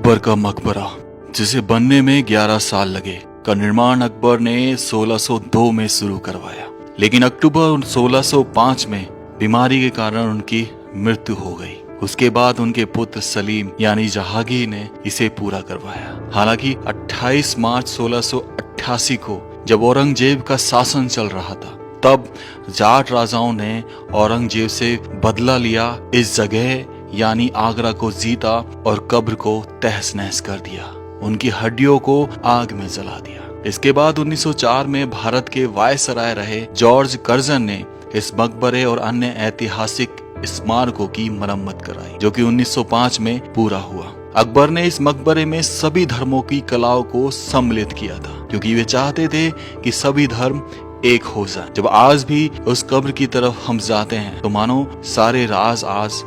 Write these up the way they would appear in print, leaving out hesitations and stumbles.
अकबर का मकबरा, जिसे बनने में 11 साल लगे, का निर्माण अकबर ने 1602 में शुरू करवाया, लेकिन अक्टूबर 1605 में बीमारी के कारण उनकी मृत्यु हो गई। उसके बाद उनके पुत्र सलीम यानी जहांगीर ने इसे पूरा करवाया। हालांकि 28 मार्च 1688 को जब औरंगजेब का शासन चल रहा था, तब जाट राजाओं ने औरंगजेब से बदला लिया, इस जगह यानी आगरा को जीता और कब्र को तहस नहस कर दिया, उनकी हड्डियों को आग में जला दिया। इसके बाद 1904 में भारत के वायसराय रहे जॉर्ज कर्जन ने इस मकबरे और अन्य ऐतिहासिक स्मारकों की मरम्मत कराई, जो कि 1905 में पूरा हुआ। अकबर ने इस मकबरे में सभी धर्मों की कलाओं को सम्मिलित किया था, क्योंकि वे चाहते थे कि सभी धर्म एक हो जाए। जब आज भी उस कब्र की तरफ हम जाते हैं तो मानो सारे राज आज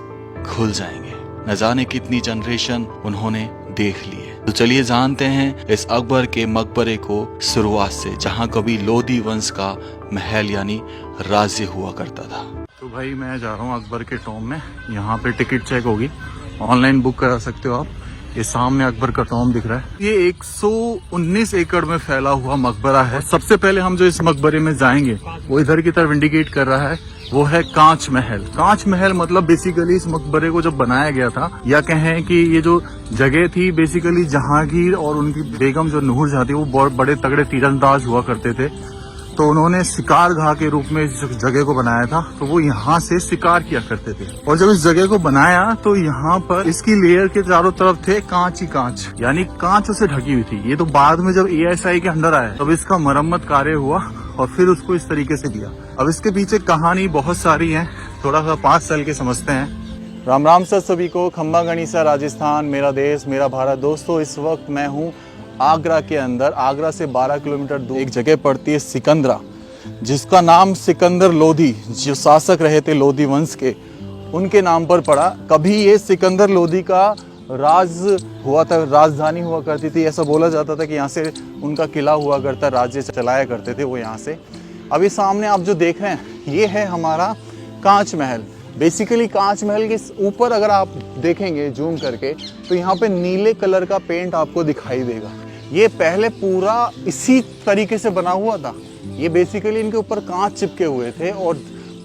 खुल जाएंगे। न जाने कितनी जनरेशन उन्होंने देख लिए। तो चलिए जानते हैं इस अकबर के मकबरे को शुरुआत से, जहां कभी लोधी वंश का महल यानी राज्य हुआ करता था। तो भाई मैं जा रहा हूँ अकबर के टॉम में। यहाँ पे टिकट चेक होगी, ऑनलाइन बुक करा सकते हो आप। ये सामने अकबर का टॉम दिख रहा है। ये 119 एकड़ में फैला हुआ मकबरा है। सबसे पहले हम जो इस मकबरे में जाएंगे वो इधर की तरफ इंडिकेट कर रहा है, वो है कांच महल। कांच महल मतलब बेसिकली इस मकबरे को जब बनाया गया था, या कहें कि ये जो जगह थी बेसिकली जहांगीर और उनकी बेगम जो नूरजहां थी, वो बहुत बड़े तगड़े तीरंदाज हुआ करते थे। तो उन्होंने शिकार गाह के रूप में इस जगह को बनाया था, तो वो यहाँ से शिकार किया करते थे। और जब इस जगह को बनाया तो यहाँ पर इसकी लेयर के चारों तरफ थे कांच ही कांच, यानी कांच से ढकी हुई थी। ये तो बाद में जब ASI के अंडर आया तब इसका मरम्मत कार्य हुआ और फिर उसको इस तरीके से दिया। अब इसके पीछे कहानी बहुत सारी है, थोड़ा सा 5 साल के समझते हैं। राम राम सर सभी को। खम्बा गणिसा राजस्थान, मेरा देश मेरा भारत। दोस्तों इस वक्त मैं हूँ आगरा के अंदर। आगरा से 12 किलोमीटर दूर एक जगह पड़ती है सिकंदरा, जिसका नाम सिकंदर लोधी, जो शासक रहे थे लोधी वंश के, उनके नाम पर पड़ा। कभी ये सिकंदर लोधी का राज हुआ था, राजधानी हुआ करती थी। ऐसा बोला जाता था कि यहाँ से उनका किला हुआ करता, राज्य चलाया करते थे वो यहाँ से। अभी सामने आप जो देख रहे हैं ये है हमारा कांच महल। बेसिकली कांच महल के ऊपर अगर आप देखेंगे जूम करके तो यहाँ पे नीले कलर का पेंट आपको दिखाई देगा। ये पहले पूरा इसी तरीके से बना हुआ था। ये बेसिकली इनके ऊपर कांच चिपके हुए थे और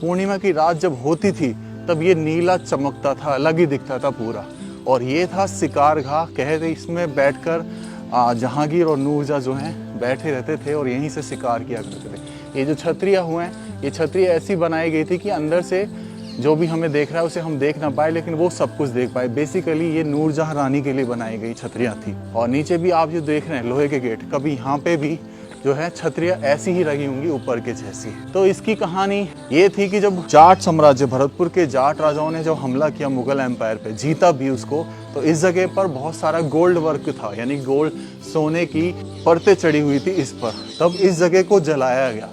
पूर्णिमा की रात जब होती थी तब ये नीला चमकता था, अलग ही दिखता था पूरा। और ये था शिकार गाह, कहते इसमें बैठकर जहांगीर और नूरजहां जो हैं बैठे रहते थे और यहीं से शिकार किया करते थे। ये जो छतरियाँ हुए हैं, ये छतरियाँ ऐसी बनाई गई थी कि अंदर से जो भी हमें देख रहा है उसे हम देख ना पाए, लेकिन वो सब कुछ देख पाए। बेसिकली ये नूरजहां रानी के लिए बनाई गई छतरियाँ थी। और नीचे भी आप जो देख रहे हैं लोहे के गेट, कभी यहाँ पे भी जो है छतरियाँ ऐसी ही लगी होंगी ऊपर के जैसी। तो इसकी कहानी ये थी कि जब जाट साम्राज्य, भरतपुर के जाट राजाओं ने जब हमला किया मुगल एम्पायर पे, जीता भी उसको, तो इस जगह पर बहुत सारा गोल्ड वर्क था, यानी गोल्ड सोने की परतें चढ़ी हुई थी इस पर। तब इस जगह को जलाया गया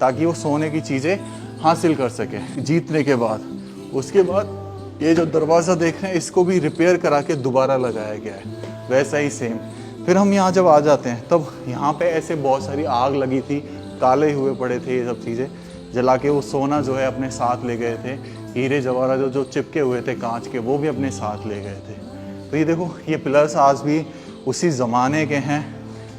ताकि वो सोने की चीजें हासिल कर सके जीतने के बाद। उसके बाद ये जो दरवाजा देख रहे हैं इसको भी रिपेयर करा के दोबारा लगाया गया है, वैसा ही सेम। फिर हम यहाँ जब आ जाते हैं तब यहाँ पे ऐसे बहुत सारी आग लगी थी, काले हुए पड़े थे, ये सब चीज़ें जला के वो सोना जो है अपने साथ ले गए थे। हीरे जवाहरात जो चिपके हुए थे कांच के, वो भी अपने साथ ले गए थे। तो ये देखो, ये पिलर्स आज भी उसी ज़माने के हैं,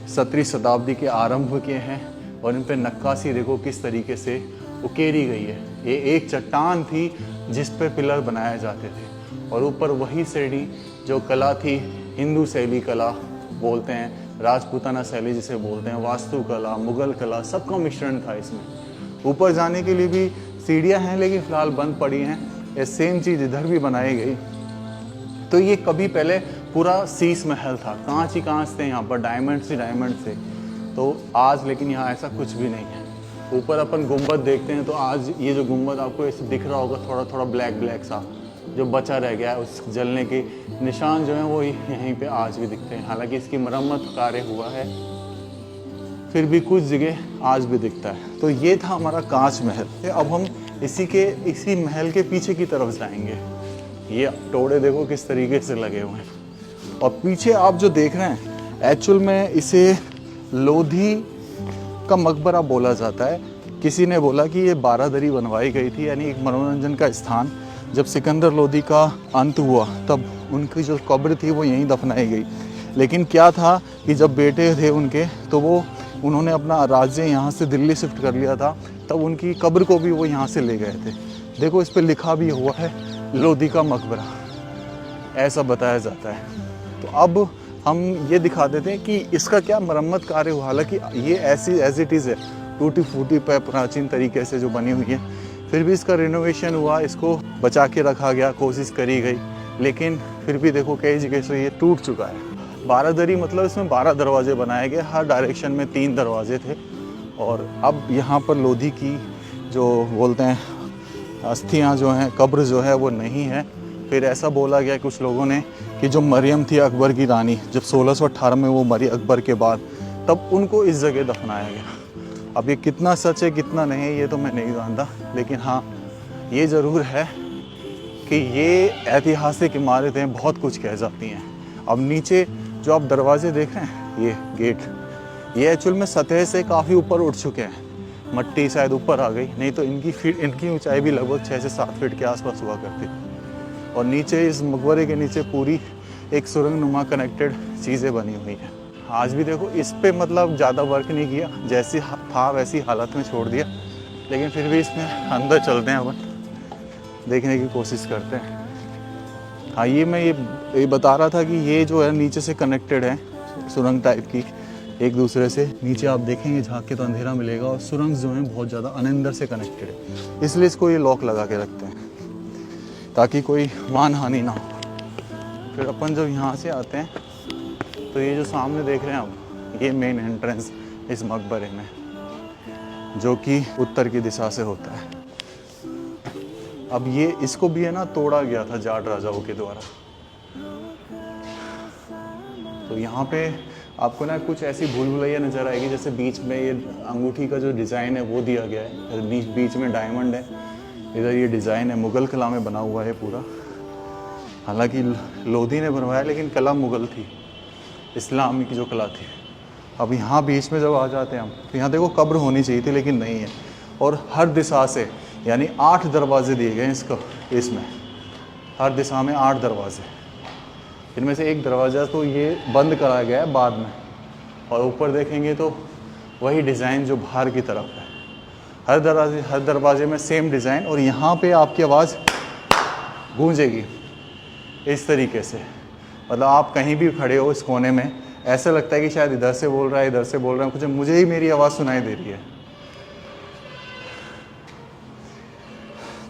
17वीं शताब्दी के आरंभ के हैं। और इन पर नक्काशी देखो किस तरीके से उकेरी गई है। ये एक चट्टान थी जिस पर पिलर बनाए जाते थे, और ऊपर वही शैली जो कला थी, हिंदू शैली कला बोलते हैं, राजपूताना शैली जिसे बोलते हैं, वास्तुकला, मुगल कला, सबका मिश्रण था इसमें। ऊपर जाने के लिए भी सीढ़ियाँ हैं, लेकिन फिलहाल बंद पड़ी हैं। ये सेम चीज़ इधर भी बनाई गई। तो ये कभी पहले पूरा शीश महल था, कांच ही कांच थे यहाँ पर, डायमंड ही डायमंड थे। तो आज लेकिन यहाँ ऐसा कुछ भी नहीं है। ऊपर अपन गुंबद देखते हैं तो आज ये जो गुंबद आपको ऐसे दिख रहा होगा, थोड़ा थोड़ा ब्लैक ब्लैक सा जो बचा रह गया है, उस जलने के निशान जो हैं वो यहीं पे आज भी दिखते हैं। हालांकि इसकी मरम्मत कार्य हुआ है, फिर भी कुछ जगह आज भी दिखता है। तो ये था हमारा कांच महल। अब हम इसी महल के पीछे की तरफ जाएंगे। ये टोड़े देखो किस तरीके से लगे हुए हैं। और पीछे आप जो देख रहे हैं, एक्चुअल में इसे लोधी का मकबरा बोला जाता है। किसी ने बोला कि ये बारादरी बनवाई गई थी, यानी एक मनोरंजन का स्थान। जब सिकंदर लोधी का अंत हुआ तब उनकी जो कब्र थी वो यहीं दफनाई गई। लेकिन क्या था कि जब बेटे थे उनके तो उन्होंने अपना राज्य यहाँ से दिल्ली शिफ्ट कर लिया था, तब उनकी कब्र को भी वो यहाँ से ले गए थे। देखो इस पे लिखा भी हुआ है लोधी का मकबरा, ऐसा बताया जाता है। तो अब हम ये दिखा देते हैं कि इसका क्या मरम्मत कार्य हुआ। हालांकि ये ऐसी एज इट इज़ है, टूटी फूटी पे प्राचीन तरीके से जो बनी हुई है, फिर भी इसका रिनोवेशन हुआ, इसको बचा के रखा गया, कोशिश करी गई, लेकिन फिर भी देखो कई जगह से ये टूट चुका है। 12 दरी मतलब इसमें 12 दरवाजे बनाए गए, हर डायरेक्शन में 3 दरवाजे थे। और अब यहाँ पर लोधी की जो बोलते हैं अस्थियाँ जो हैं, कब्र जो है वो नहीं है। फिर ऐसा बोला गया कुछ लोगों ने कि जो मरियम थी अकबर की रानी, जब 1618 में वो मरी अकबर के बाद, तब उनको इस जगह दफनाया गया। अब ये कितना सच है कितना नहीं है ये तो मैं नहीं जानता, लेकिन हाँ ये ज़रूर है कि ये ऐतिहासिक इमारतें बहुत कुछ कह जाती हैं। अब नीचे जो आप दरवाजे देख रहे हैं, ये गेट, ये एक्चुअल में सतह से काफ़ी ऊपर उठ चुके हैं, मट्टी शायद ऊपर आ गई, नहीं तो इनकी ऊंचाई भी लगभग 6 से 7 फीट के आसपास हुआ करती। और नीचे इस मकबरे के नीचे पूरी एक सुरंग नुमा कनेक्टेड चीज़ें बनी हुई हैं। आज भी देखो इस पे मतलब ज़्यादा वर्क नहीं किया, जैसी था वैसी हालत में छोड़ दिया, लेकिन फिर भी इसमें अंदर चलते हैं, अपन देखने की कोशिश करते हैं। हाँ ये मैं ये बता रहा था कि ये जो है नीचे से कनेक्टेड है, सुरंग टाइप की एक दूसरे से। नीचे आप देखेंगे झाँक के तो अंधेरा मिलेगा, और सुरंग जो है बहुत ज़्यादा अंदर से कनेक्टेड है, इसलिए इसको ये लॉक लगा के रखते हैं ताकि कोई मान हानि ना हो। फिर अपन जब यहाँ से आते हैं तो ये जो सामने देख रहे हैं आप, ये मेन एंट्रेंस इस मकबरे में, जो कि उत्तर की दिशा से होता है। अब ये इसको भी है ना तोड़ा गया था जाट राजाओं के द्वारा। तो यहाँ पे आपको ना कुछ ऐसी भूल भुलैया नज़र आएगी, जैसे बीच में ये अंगूठी का जो डिज़ाइन है वो दिया गया है, बीच में डायमंड है, इधर ये डिज़ाइन है, मुग़ल कला में बना हुआ है पूरा। हालांकि लोधी ने बनवाया, लेकिन कला मुग़ल थी, इस्लामी की जो कला थी। अब यहाँ बीच में जब आ जाते हैं हम, तो यहाँ देखो कब्र होनी चाहिए थी लेकिन नहीं है, और हर दिशा से यानी 8 दरवाजे दिए गए इसमें हर दिशा में 8 दरवाजे, इनमें से एक दरवाज़ा तो ये बंद कराया गया है बाद में, और ऊपर देखेंगे तो वही डिज़ाइन जो बाहर की तरफ है। हर दरवाजे में सेम डिज़ाइन, और यहाँ पे आपकी आवाज़ गूंजेगी इस तरीके से। मतलब आप कहीं भी खड़े हो इस कोने में, ऐसा लगता है कि शायद इधर से बोल रहा है, इधर से बोल रहा है, कुछ मुझे ही मेरी आवाज़ सुनाई दे रही है।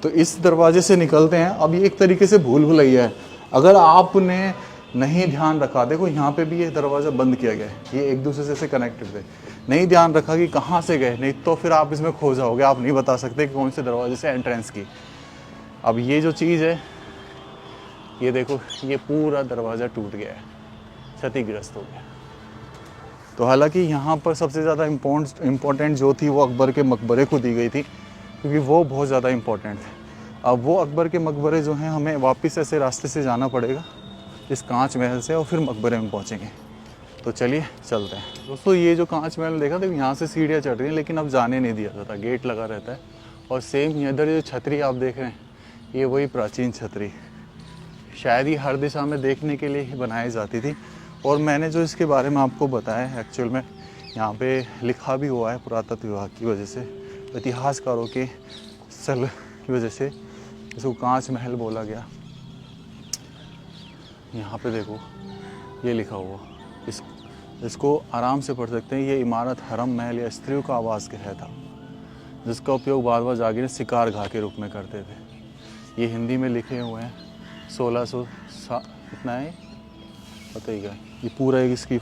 तो इस दरवाजे से निकलते हैं। अब ये एक तरीके से भूल भुलैया है, अगर आपने नहीं ध्यान रखा, देखो यहाँ पे भी ये दरवाज़ा बंद किया गया है, ये एक दूसरे से कनेक्टेड थे, नहीं ध्यान रखा कि कहाँ से गए, नहीं तो फिर आप इसमें खो जाओगे, आप नहीं बता सकते कि कौन से दरवाजे से एंट्रेंस की। अब ये जो चीज़ है, ये देखो ये पूरा दरवाज़ा टूट गया है, क्षतिग्रस्त हो गया। तो हालांकि यहाँ पर सबसे ज़्यादा इम्पोर्टेंट जो थी वो अकबर के मकबरे को दी गई थी, क्योंकि वो बहुत ज़्यादा इम्पोर्टेंट है। अब वो अकबर के मकबरे जो हैं, हमें वापस ऐसे रास्ते से जाना पड़ेगा इस कांच महल से, और फिर मकबरे में पहुँचेंगे। तो चलिए चलते हैं दोस्तों। ये जो कांच महल देखा, देखो यहाँ से सीढ़ियाँ चढ़ रही हैं, लेकिन अब जाने नहीं दिया जाता, गेट लगा रहता है। और सेम इधर जो छतरी आप देख रहे हैं, ये वही प्राचीन छतरी, शायद ही हर दिशा में देखने के लिए ही बनाई जाती थी। और मैंने जो इसके बारे में आपको बताया है, एक्चुअल में यहाँ पे लिखा भी हुआ है पुरातत्व विभाग की वजह से, इतिहासकारों के सलाह की वजह से इसको कांच महल बोला गया। यहाँ पे देखो ये लिखा हुआ, इसको आराम से पढ़ सकते हैं। ये इमारत हरम महल या स्त्रियों का आवास गृह था, जिसका उपयोग बाद में जागीर शिकार घाह के रूप में करते थे। ये हिंदी में लिखे हुए हैं, 1600 इतना है पता ही क्या। ये पूरा एक इसकी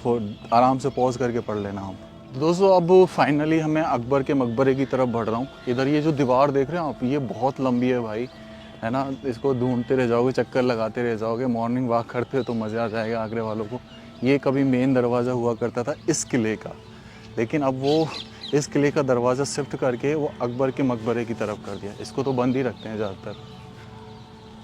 आराम से पॉज करके पढ़ लेना हम। तो दोस्तों अब फाइनली हमें अकबर के मकबरे की तरफ बढ़ रहा हूँ। इधर ये जो दीवार देख रहे हैं आप, ये बहुत लंबी है भाई, है ना। इसको ढूंढते रह जाओगे, चक्कर लगाते रह जाओगे, मॉर्निंग वॉक करते हो तो मज़ा आ जाएगा आगरे वालों को। ये कभी मेन दरवाज़ा हुआ करता था इस किले का, लेकिन अब वो इस किले का दरवाज़ा शिफ्ट करके वो अकबर के मकबरे की तरफ कर दिया। इसको तो बंद ही रखते हैं ज़्यादातर।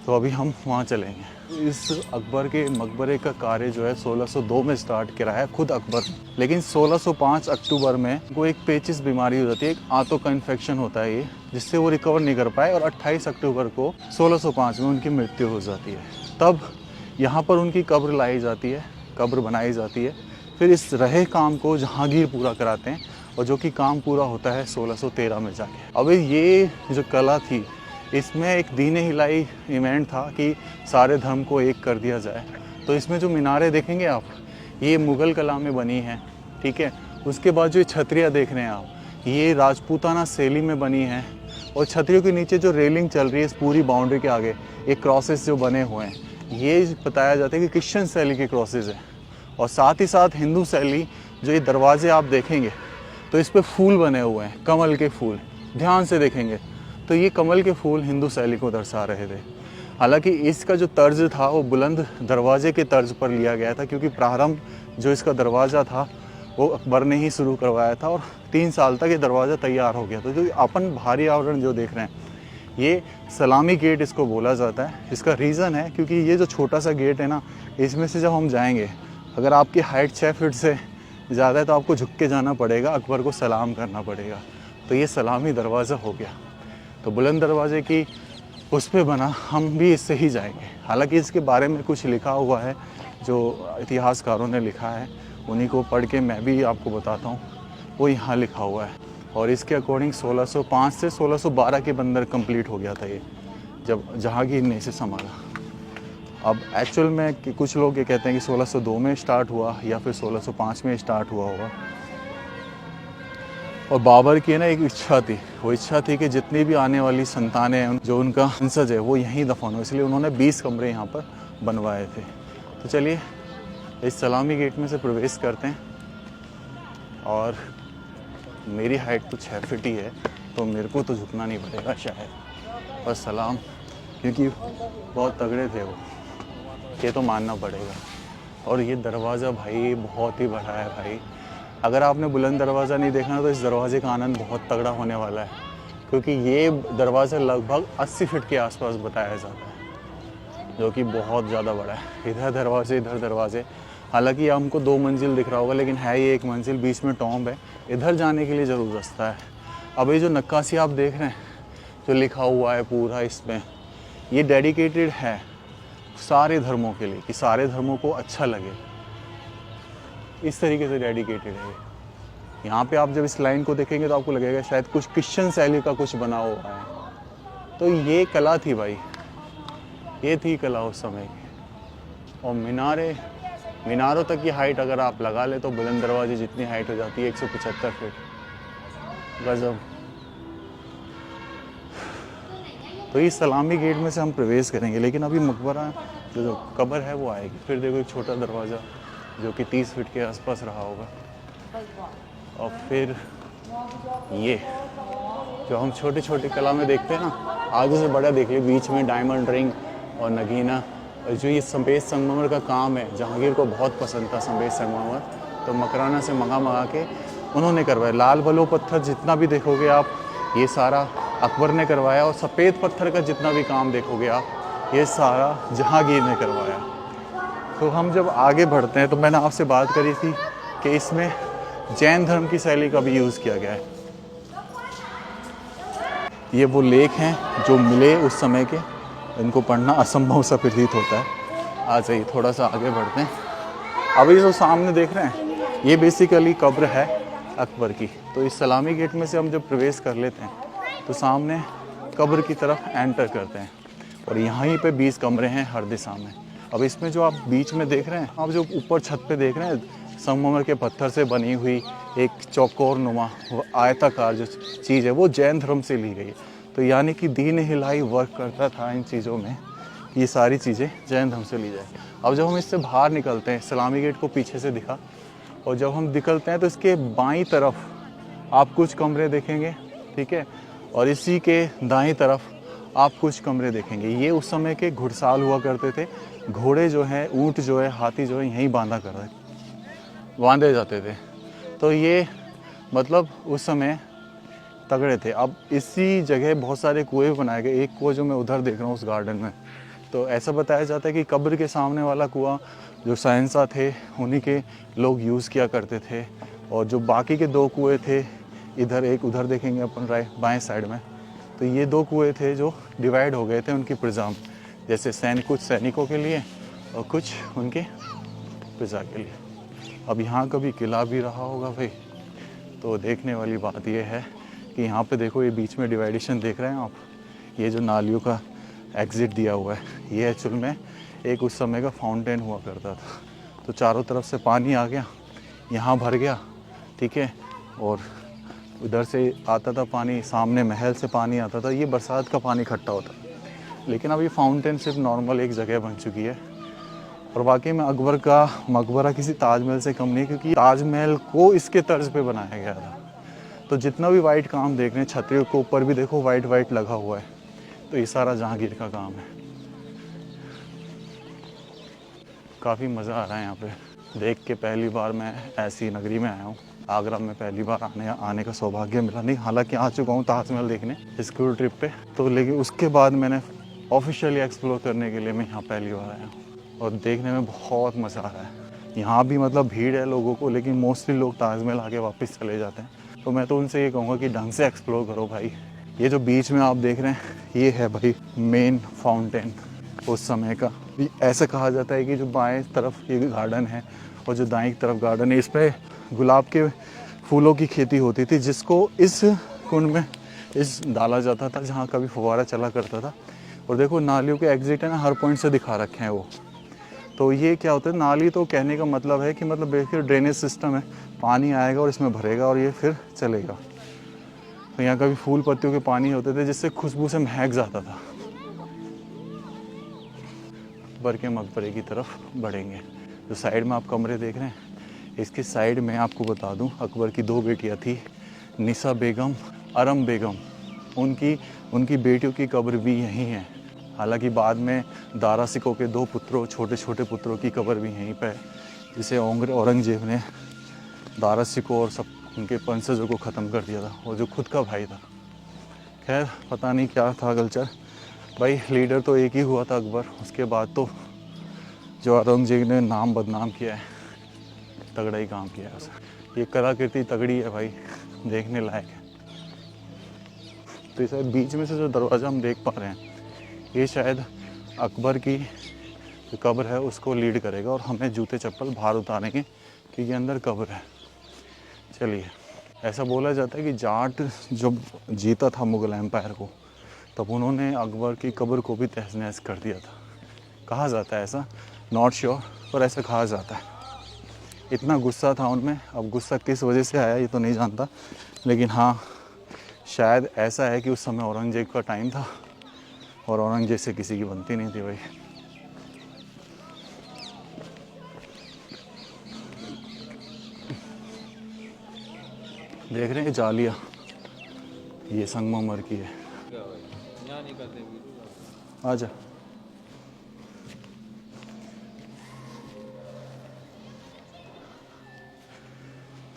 तो अभी हम वहाँ चलेंगे। इस अकबर के मकबरे का कार्य जो है 1602 में स्टार्ट करा है खुद अकबर, लेकिन 1605 अक्टूबर में वो एक पेचिस बीमारी हो जाती है, एक आंतों का इन्फेक्शन होता है ये, जिससे वो रिकवर नहीं कर पाए, और 28 अक्टूबर को 1605 में उनकी मृत्यु हो जाती है। तब यहाँ पर उनकी कब्र लाई जाती है, कब्र बनाई जाती है। फिर इस रहे काम को जहांगीर पूरा कराते हैं और जो कि काम पूरा होता है 1613 में जाके। अब ये जो कला थी इसमें एक दीन हिलाई इवेंट था कि सारे धर्म को एक कर दिया जाए। तो इसमें जो मीनारें देखेंगे आप, ये मुग़ल कला में बनी हैं, ठीक है। उसके बाद जो छतरियाँ देख रहे हैं आप, ये राजपूताना शैली में बनी हैं। और छतरियों के नीचे जो रेलिंग चल रही है इस पूरी बाउंड्री के आगे, ये क्रॉसेस जो बने हुए हैं, ये बताया जाता है कि क्रिश्चियन शैली के क्रॉसेस हैं। और साथ ही साथ हिंदू शैली, जो ये दरवाजे आप देखेंगे तो इस पर फूल बने हुए हैं, कमल के फूल, ध्यान से देखेंगे तो ये कमल के फूल हिंदू शैली को दर्शा रहे थे। हालांकि इसका जो तर्ज था वो बुलंद दरवाजे के तर्ज पर लिया गया था, क्योंकि प्रारंभ जो इसका दरवाज़ा था वो अकबर ने ही शुरू करवाया था और 3 साल तक ये दरवाज़ा तैयार हो गया। तो जो अपन भारी आवरण जो देख रहे हैं, ये सलामी गेट इसको बोला जाता है। इसका रीज़न है क्योंकि ये जो छोटा सा गेट है ना, इसमें से जब हम जाएंगे, अगर आपकी हाइट 6 फीट से ज़्यादा है तो आपको झुक के जाना पड़ेगा, अकबर को सलाम करना पड़ेगा। तो ये सलामी दरवाज़ा हो गया। तो बुलंद दरवाजे की उस पे बना, हम भी इससे ही जाएंगे। हालांकि इसके बारे में कुछ लिखा हुआ है जो इतिहासकारों ने लिखा है, उन्हीं को पढ़ के मैं भी आपको बताता हूँ। वो यहाँ लिखा हुआ है और इसके अकॉर्डिंग 1605 से 1612 के अंदर कंप्लीट हो गया था ये, जब जहांगीर ने इसे संभाला। अब एक्चुअल में कुछ लोग ये कहते हैं कि 1602 में स्टार्ट हुआ या फिर 1605 में स्टार्ट हुआ होगा। और बाबर की है ना एक इच्छा थी, वो इच्छा थी कि जितनी भी आने वाली संतानें हैं, जो उनका वंशज है, वो यहीं दफन हो, इसलिए उन्होंने 20 कमरे यहाँ पर बनवाए थे। तो चलिए इस सलामी गेट में से प्रवेश करते हैं। और मेरी हाइट तो 6 फीट ही है, तो मेरे को तो झुकना नहीं पड़ेगा शायद, बस सलाम, क्योंकि बहुत तगड़े थे वो, ये तो मानना पड़ेगा। और ये दरवाज़ा भाई बहुत ही बड़ा है भाई। अगर आपने बुलंद दरवाज़ा नहीं देखा तो इस दरवाजे का आनंद बहुत तगड़ा होने वाला है, क्योंकि ये दरवाज़ा लगभग 80 फीट के आसपास बताया जाता है, जो कि बहुत ज़्यादा बड़ा है। इधर दरवाजे इधर दरवाजे, हालांकि हमको 2 मंजिल दिख रहा होगा, लेकिन है ये 1 मंजिल, बीच में टॉम्ब है, इधर जाने के लिए ज़रूर रास्ता है। अब ये जो नक्काशी आप देख रहे हैं, जो लिखा हुआ है पूरा इसमें, ये डेडिकेटेड है सारे धर्मों के लिए, कि सारे धर्मों को अच्छा लगे, इस तरीके से डेडिकेटेड है। यहाँ पे आप जब इस लाइन को देखेंगे तो आपको लगेगा शायद कुछ क्रिश्चियन शैली का कुछ बना हुआ है। तो ये कला थी भाई, ये थी कला उस समय की। और मीनारों तक की हाइट अगर आप लगा ले तो बुलंद दरवाजे जितनी हाइट हो जाती है 175 फीट, गजब। तो इस सलामी गेट में से हम प्रवेश करेंगे, लेकिन अभी मकबरा जो कब्र है वो आएगी। फिर देखो एक छोटा दरवाज़ा जो कि 30 फीट के आसपास रहा होगा। और फिर ये जो हम छोटे छोटे कला में देखते हैं ना, आगे से बड़ा देख लिया, बीच में डायमंड रिंग और नगीना, और जो ये सफ़ेद संगमरमर का काम है, जहांगीर को बहुत पसंद था सफ़ेद संगमरमर, तो मकराना से मंगा के उन्होंने करवाया। लाल बलो पत्थर जितना भी देखोगे आप, ये सारा अकबर ने करवाया। और सफ़ेद पत्थर का जितना भी काम देखोगे आप, ये सारा जहांगीर ने करवाया। तो हम जब आगे बढ़ते हैं तो मैंने आपसे बात करी थी कि इसमें जैन धर्म की शैली का भी यूज़ किया गया है। ये वो लेख हैं जो मिले उस समय के, इनको पढ़ना असंभव सा प्रतीत होता है। आ जाइए थोड़ा सा आगे बढ़ते हैं। अभी जो सामने देख रहे हैं, ये बेसिकली कब्र है अकबर की। तो इस सलामी गेट में से हम जब प्रवेश कर लेते हैं तो सामने कब्र की तरफ एंटर करते हैं। और यहीं पे 20 कमरे हैं हर दिशा में। अब इसमें जो आप बीच में देख रहे हैं, आप जो ऊपर छत पे देख रहे हैं, संगमरमर के पत्थर से बनी हुई एक चौकोर नुमा आयताकार जो चीज़ है, वो जैन धर्म से ली गई। तो यानी कि दीन हिलाई वर्क करता था इन चीज़ों में, ये सारी चीज़ें जैन धर्म से ली जाए। अब जब हम इससे बाहर निकलते हैं, सलामी गेट को पीछे से दिखा, और जब हम निकलते हैं तो इसके बाईं तरफ आप कुछ कमरे देखेंगे, ठीक है, और इसी के दाईं तरफ आप कुछ कमरे देखेंगे। ये उस समय के घुड़साल हुआ करते थे। घोड़े जो हैं, ऊँट जो है, हाथी जो है, यहीं बांधे जाते थे। तो ये मतलब उस समय तगड़े थे। अब इसी जगह बहुत सारे कुएं बनाए गए। एक कुआं जो मैं उधर देख रहा हूँ उस गार्डन में, तो ऐसा बताया जाता है कि कब्र के सामने वाला कुआं जो शहंशाह थे उन्हीं के लोग यूज़ किया करते थे। और जो बाकी के 2 कुएं थे, इधर एक उधर देखेंगे अपन बाएं साइड में, तो ये 2 कुएं थे जो डिवाइड हो गए थे उनकी प्रिजाम, जैसे कुछ सैनिकों के लिए और कुछ उनके पे जाके लिया। अब यहाँ कभी किला भी रहा होगा भाई, तो देखने वाली बात ये है कि यहाँ पे देखो ये बीच में डिवाइडेशन देख रहे हैं आप, ये जो नालियों का एग्ज़िट दिया हुआ है, ये एक्चुअल में एक उस समय का फाउंटेन हुआ करता था। तो चारों तरफ से पानी आ गया, यहाँ भर गया, ठीक है, और उधर से आता था पानी, सामने महल से पानी आता था, ये बरसात का पानी इकट्ठा होता। लेकिन अब ये फाउंटेन सिर्फ नॉर्मल एक जगह बन चुकी है। और वाकई में अकबर का मकबरा किसी ताजमहल से कम नहीं, क्योंकि ताजमहल को इसके तर्ज पे बनाया गया था। तो जितना भी वाइट काम देख रहे हैं, छतरियों के ऊपर भी देखो वाइट वाइट लगा हुआ है, तो ये सारा जहांगीर का काम है। काफ़ी मज़ा आ रहा है यहाँ पे देख के। पहली बार मैं ऐसी नगरी में आया हूँ। आगरा में पहली बार आने का सौभाग्य मिला नहीं, हालांकि आ चुका हूँ ताजमहल देखने स्कूल ट्रिप पे, तो लेकिन उसके बाद मैंने ऑफिशियली एक्सप्लोर करने के लिए मैं यहाँ पहली बार आया हूँ और देखने में बहुत मज़ा आ रहा है। यहाँ भी मतलब भीड़ है लोगों को, लेकिन मोस्टली लोग ताजमहल आके वापस चले जाते हैं। तो मैं तो उनसे ये कहूँगा कि ढंग से एक्सप्लोर करो भाई। ये जो बीच में आप देख रहे हैं, ये है भाई मेन फाउंटेन उस समय का। ऐसा कहा जाता है कि जो बाएं तरफ ये गार्डन है और जो दाएं तरफ गार्डन है, इस पर गुलाब के फूलों की खेती होती थी, जिसको इस कुंड में इस डाला जाता था जहाँ कभी फुवारा चला करता था। और देखो नालियों के एग्जिट है ना, हर पॉइंट से दिखा रखे हैं वो। तो ये क्या होता है, नाली तो कहने का मतलब है कि मतलब बेसिकली ड्रेनेज सिस्टम है, पानी आएगा और इसमें भरेगा और ये फिर चलेगा। तो यहाँ कभी फूल पत्तियों के पानी होते थे जिससे खुशबू से महक जाता था। अकबर के मकबरे की तरफ बढ़ेंगे। जो साइड में आप कमरे देख रहे हैं, इसके साइड में आपको बता दूं, अकबर की 2 बेटियां थी, निसा बेगम, अरम बेगम। उनकी बेटियों की कब्र भी यहीं है। हालांकि बाद में दारा सिकों के 2 पुत्रों, छोटे छोटे पुत्रों की कब्र भी यहीं पर है, जिसे औरंगजेब ने दारा सिकों और सब उनके वंशजों को ख़त्म कर दिया था, और जो खुद का भाई था। खैर पता नहीं क्या था कल्चर भाई, लीडर तो एक ही हुआ था अकबर। उसके बाद तो जो औरंगजेब ने नाम बदनाम किया है, तगड़ा ही काम किया है उसे। ये कलाकृति तगड़ी है भाई, देखने लायक है। तो इस बीच में से जो दरवाज़ा हम देख पा रहे हैं, ये शायद अकबर की जो कब्र है उसको लीड करेगा, और हमें जूते चप्पल बाहर उतारेंगे क्योंकि अंदर कब्र है। चलिए, ऐसा बोला जाता है कि जाट जब जीता था मुग़ल एम्पायर को, तब उन्होंने अकबर की कब्र को भी तहस नहस कर दिया था। कहा जाता है ऐसा, नॉट श्योर, पर ऐसा कहा जाता है। इतना गुस्सा था उनमें। अब गुस्सा किस वजह से आया ये तो नहीं जानता, लेकिन हाँ शायद ऐसा है कि उस समय औरंगजेब का टाइम था और औरंगजेब से किसी की बनती नहीं थी भाई। देख रहे हैं जालिया, ये संगमरमर की है। आजा।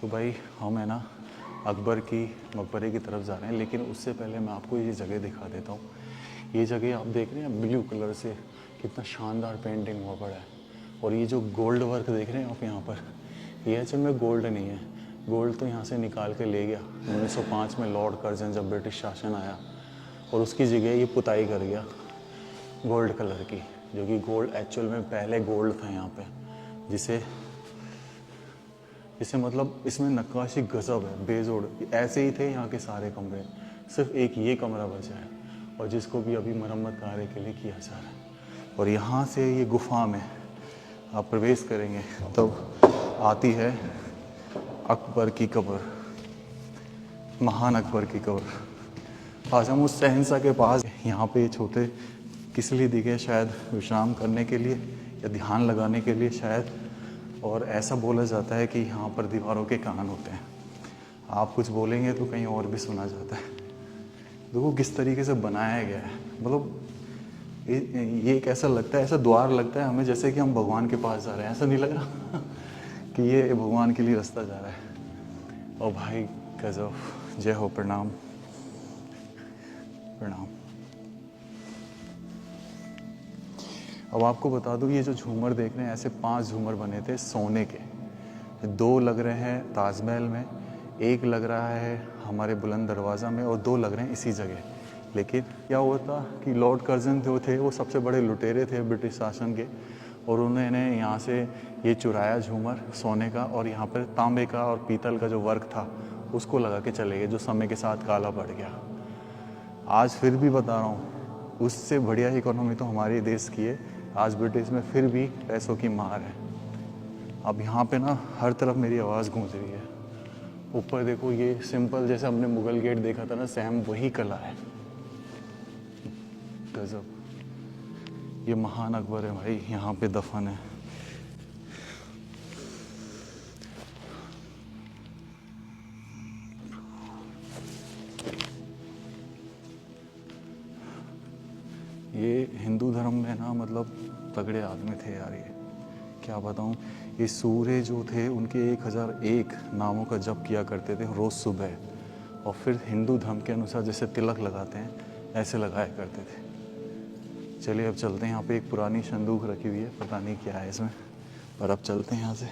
तो भाई हम है ना अकबर की मकबरे की तरफ जा रहे हैं, लेकिन उससे पहले मैं आपको ये जगह दिखा देता हूँ। ये जगह आप देख रहे हैं ब्लू कलर से कितना शानदार पेंटिंग हुआ पड़ा है, और ये जो गोल्ड वर्क देख रहे हैं आप यहाँ पर, ये एक्चुअल में गोल्ड नहीं है। गोल्ड तो यहाँ से निकाल के ले गया 1905 में लॉर्ड कर्जन, जब ब्रिटिश शासन आया, और उसकी जगह ये पुताई कर गया गोल्ड कलर की, जो कि गोल्ड एक्चुअल में पहले गोल्ड था यहाँ पे, जिसे मतलब इसमें नक्काशी गजब है, बेजोड़। ऐसे ही थे यहाँ के सारे कमरे, सिर्फ एक ये कमरा बचा है, और जिसको भी अभी मरम्मत कार्य के लिए किया जा रहा है। और यहाँ से ये गुफा में आप प्रवेश करेंगे तब आती है अकबर की कब्र, महान अकबर की कब्र। आज हम उस शहंशाह के पास, यहाँ पे छोटे किस लिए दिखे, शायद विश्राम करने के लिए या ध्यान लगाने के लिए शायद। और ऐसा बोला जाता है कि यहाँ पर दीवारों के कान होते हैं, आप कुछ बोलेंगे तो कहीं और भी सुना जाता है। देखो किस तरीके से बनाया गया है, मतलब ये एक ऐसा लगता है, ऐसा द्वार लगता है हमें जैसे कि हम भगवान के पास जा रहे हैं। ऐसा नहीं लग रहा कि ये भगवान के लिए रास्ता जा रहा है। और भाई गजब, जय हो, प्रणाम प्रणाम। अब आपको बता दूं, ये जो झूमर देख रहे हैं, ऐसे 5 झूमर बने थे सोने के। 2 लग रहे हैं ताजमहल में, 1 लग रहा है हमारे बुलंद दरवाज़ा में, और 2 लग रहे हैं इसी जगह। लेकिन क्या हुआ था कि लॉर्ड कर्जन जो थे वो सबसे बड़े लुटेरे थे ब्रिटिश शासन के, और उन्होंने यहाँ से ये चुराया झूमर सोने का, और यहाँ पर तांबे का और पीतल का जो वर्क था उसको लगा के चले गए, जो समय के साथ काला पड़ गया। आज फिर भी बता रहा हूँ, उससे बढ़िया इकोनॉमी तो हमारे देश की है। आज ब्रिटिश में फिर भी पैसों की मार है। अब यहाँ पे ना हर तरफ मेरी आवाज़ गूंज रही है। ऊपर देखो, ये सिंपल जैसे हमने मुगल गेट देखा था ना, सेम वही कला है। गजब। ये महान अकबर है भाई, यहाँ पे दफन है। ये हिंदू धर्म में ना मतलब तगड़े आदमी थे यार। ये क्या बताऊँ, ये सूर्य जो थे उनके 1001 नामों का जप किया करते थे रोज़ सुबह, और फिर हिंदू धर्म के अनुसार जैसे तिलक लगाते हैं ऐसे लगाया करते थे। चलिए अब चलते हैं। यहाँ पे एक पुरानी संदूक रखी हुई है, पता नहीं क्या है इसमें, पर अब चलते हैं यहाँ से।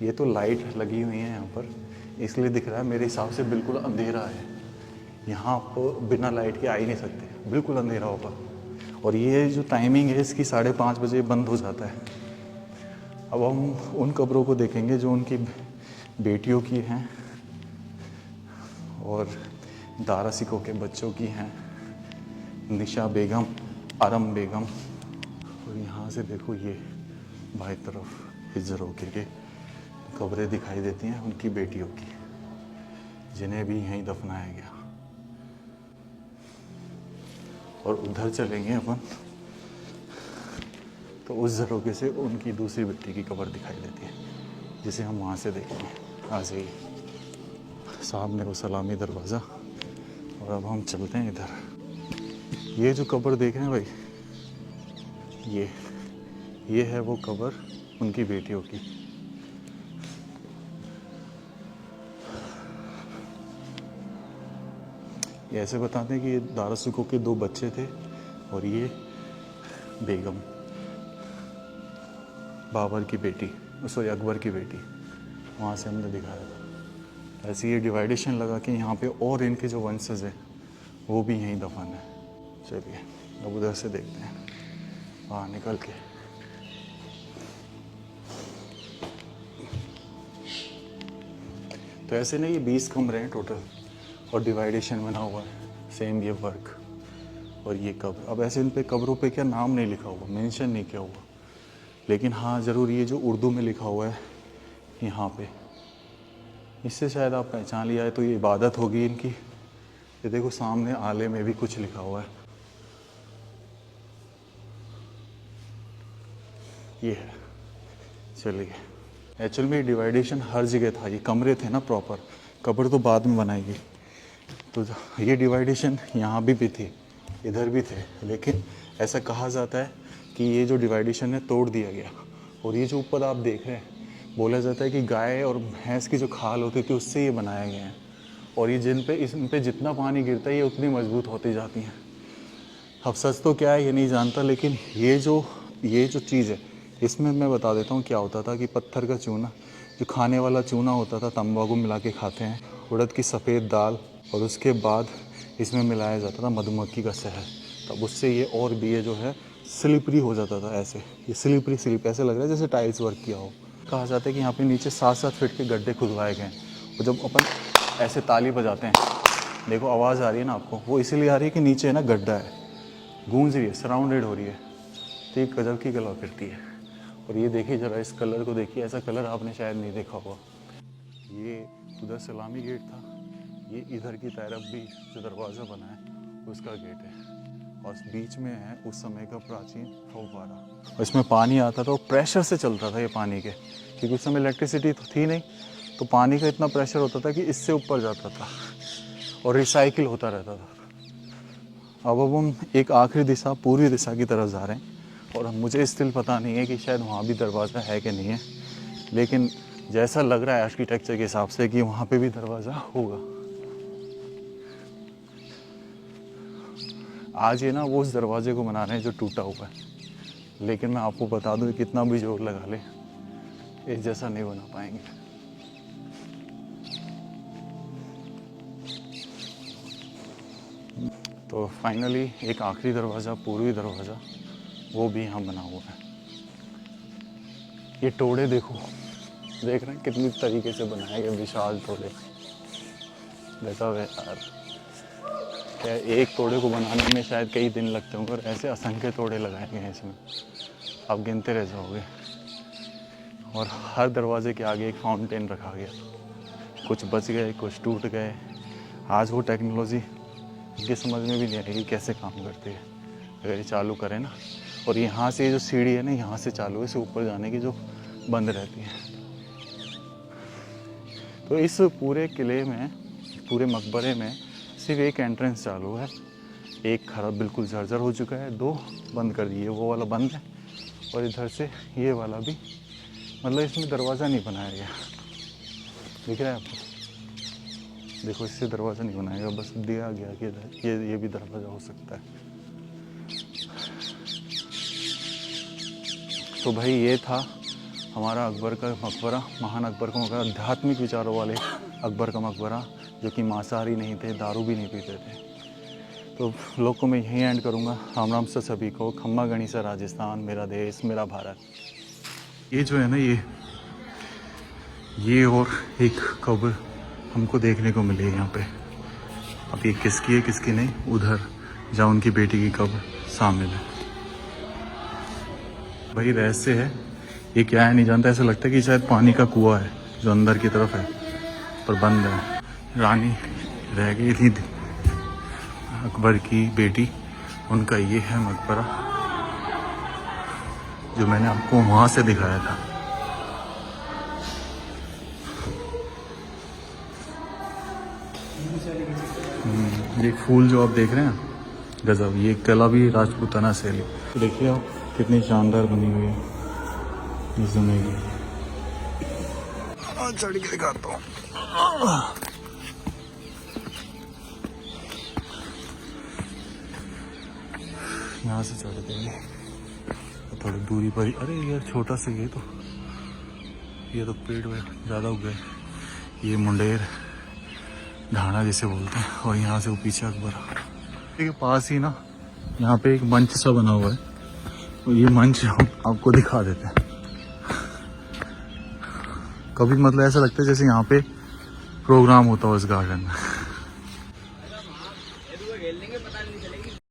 ये तो लाइट लगी हुई है यहाँ पर, इसलिए दिख रहा है। मेरे हिसाब से बिल्कुल अंधेरा है यहाँ पर, बिना लाइट के आ ही नहीं सकते, बिल्कुल अंधेरा होगा। और ये जो टाइमिंग है इसकी 5:30 बजे बंद हो जाता है। अब हम उन कब्रों को देखेंगे जो उनकी बेटियों की हैं और दारा सिकों के बच्चों की हैं, निशा बेगम, आरम बेगम। और यहाँ से देखो ये बाई तरफ हिजर होके के कब्रें दिखाई देती हैं उनकी बेटियों की, जिन्हें भी यहीं दफनाया गया। और उधर चलेंगे अपन तो उस झरोके से उनकी दूसरी बेटी की कब्र दिखाई देती है, जिसे हम वहाँ से देखेंगे। आ जाइए, सामने वो सलामी दरवाज़ा। और अब हम चलते हैं इधर। ये जो कब्र देख रहे हैं भाई, ये है वो कब्र उनकी बेटियों की। ये ऐसे बताते हैं कि ये दारा सिकों के 2 बच्चे थे, और ये बेगम बाबर की बेटी, सॉरी अकबर की बेटी। वहाँ से हमने दिखाया था। ऐसे ये डिवाइडेशन लगा कि यहाँ पे और इनके जो वंशज है वो भी यहीं दफन है। चलिए अब उधर से देखते हैं बाहर निकल के। तो ऐसे नहीं, ये 20 कमरे हैं टोटल, और डिवाइडेशन बना हुआ है सेम ये वर्क और ये कब्र। अब ऐसे इन पे कब्रों पे क्या नाम नहीं लिखा हुआ, मेंशन नहीं किया हुआ, लेकिन हाँ ज़रूर ये जो उर्दू में लिखा हुआ है यहाँ पे, इससे शायद आप पहचान लिया है। तो ये इबादत होगी इनकी। ये देखो सामने आले में भी कुछ लिखा हुआ है, ये है। चलिए, एक्चुअल में डिवाइडेशन हर जगह था, ये कमरे थे ना प्रॉपर, कब्र तो बाद में बनाई गई। तो ये डिवाइडेशन यहाँ भी थी, इधर भी थे, लेकिन ऐसा कहा जाता है कि ये जो डिवाइडेशन है तोड़ दिया गया। और ये जो ऊपर आप देख रहे हैं, बोला जाता है कि गाय और भैंस की जो खाल होती थी उससे ये बनाए गए हैं। और ये इन पे जितना पानी गिरता है ये उतनी मजबूत होती जाती हैं। अब सच तो क्या है ये नहीं जानता, लेकिन ये जो चीज़ है इसमें मैं बता देता हूँ क्या होता था कि पत्थर का चूना, जो खाने वाला चूना होता था, तंबाकू मिला के खाते हैं, उड़द की सफ़ेद दाल, और उसके बाद इसमें मिलाया जाता था मधुमक्खी का शहद। तब उससे ये और भी ये जो है स्लिपरी हो जाता था। ऐसे ये स्लिप ऐसे लग रहा है जैसे टाइल्स वर्क किया हो। कहा जाता है कि यहाँ पे नीचे 7-7 फीट के गड्ढे खुदवाए गए हैं। और जब अपन ऐसे ताली बजाते हैं, देखो आवाज़ आ रही है ना आपको, वो इसीलिए आ रही है कि नीचे ना गड्ढा है, गूंज रही है, सराउंडेड हो रही है। तो ये गजब की कला करती है। और ये देखिए ज़रा, इस कलर को देखिए, ऐसा कलर आपने शायद नहीं देखा होगा। ये उधर सलामी गेट था, ये इधर की तरफ भी जो दरवाज़ा बना है उसका गेट है, और बीच में है उस समय का प्राचीन फव्वारा। और इसमें पानी आता था, और प्रेशर से चलता था ये पानी के, क्योंकि उस समय इलेक्ट्रिसिटी तो थी नहीं, तो पानी का इतना प्रेशर होता था कि इससे ऊपर जाता था और रिसाइकिल होता रहता था। अब हम एक आखिरी दिशा, पूर्वी दिशा की तरफ जा रहे हैं, और मुझे स्टिल पता नहीं है कि शायद वहाँ भी दरवाज़ा है कि नहीं है, लेकिन जैसा लग रहा है आर्किटेक्चर के हिसाब से कि वहाँ पे भी दरवाज़ा होगा। आज ये ना वो उस दरवाजे को बना रहे हैं जो टूटा हुआ है, लेकिन मैं आपको बता दूं कितना भी जोर लगा ले, एक जैसा नहीं बना पाएंगे। तो फाइनली एक आखिरी दरवाज़ा, पूर्वी दरवाज़ा, वो भी यहाँ बना हुआ है। ये टोड़े देखो, देख रहे हैं कितनी तरीके से बनाए गए विशाल टोड़े। गजब है यार, क्या एक तोड़े को बनाने में शायद कई दिन लगते होंगे और ऐसे असंख्य तोड़े लगाए गए हैं इसमें, आप गिनते रह जाओगे। और हर दरवाजे के आगे एक फाउंटेन रखा गया, कुछ बच गए कुछ टूट गए। आज वो टेक्नोलॉजी ये समझ में भी नहीं आएगी कैसे काम करती है अगर ये चालू करें ना। और यहाँ से जो सीढ़ी है ना, यहाँ से चालू है, इसे ऊपर जाने की जो बंद रहती है। तो इस पूरे किले में, पूरे मकबरे में सिर्फ एक एंट्रेंस चालू है, एक खराब बिल्कुल जर्जर हो चुका है, 2 बंद कर दिए, वो वाला बंद है। और इधर से ये वाला भी, मतलब इसमें दरवाज़ा नहीं बनाया गया, दिख रहा है आपको? देखो इससे दरवाज़ा नहीं बनाया गया, बस दिया गया कि इधर ये भी दरवाज़ा हो सकता है। तो भाई ये था हमारा अकबर का मकबरा, महान अकबर का मकबरा, आध्यात्मिक विचारों वाले अकबर का मकबरा, जो कि मांसाहारी नहीं थे, दारू भी नहीं पीते थे। तो लोग को मैं यहीं एंड करूँगा। राम राम से सभी को, खम्मा गणिसा राजस्थान, मेरा देश मेरा भारत। ये जो है ना, ये और एक कब्र हमको देखने को मिली है यहाँ पे। अब ये किसकी है किसकी नहीं, उधर जहाँ उनकी बेटी की कब्र शामिल है। भाई रहस्य है, ये क्या है नहीं जानता, ऐसा लगता है कि शायद पानी का कुआं है जो अंदर की तरफ है पर बंद है। रानी रह गई थी अकबर की बेटी, उनका ये है मकबरा जो मैंने आपको वहाँ से दिखाया था। ये फूल जो आप देख रहे हैं, गजब, ये कला भी राजपूताना शैली। तो देखिए आप कितनी शानदार बनी हुई है इस समय की। चढ़ के दिखाता हूँ। यहाँ से चढ़ देंगे थोड़ी दूरी पर ही। अरे यार छोटा सा ये तो पेड़ ज़्यादा उग गए। ये मुंडेर ढाणा जिसे बोलते हैं। और यहाँ से वो पीछे अकबर के पास ही ना, यहाँ पे एक मंच सा बना हुआ है, तो ये मंच आपको दिखा देते हैं। कभी मतलब ऐसा लगता है जैसे यहाँ पे प्रोग्राम होता हो इस गार्डन में।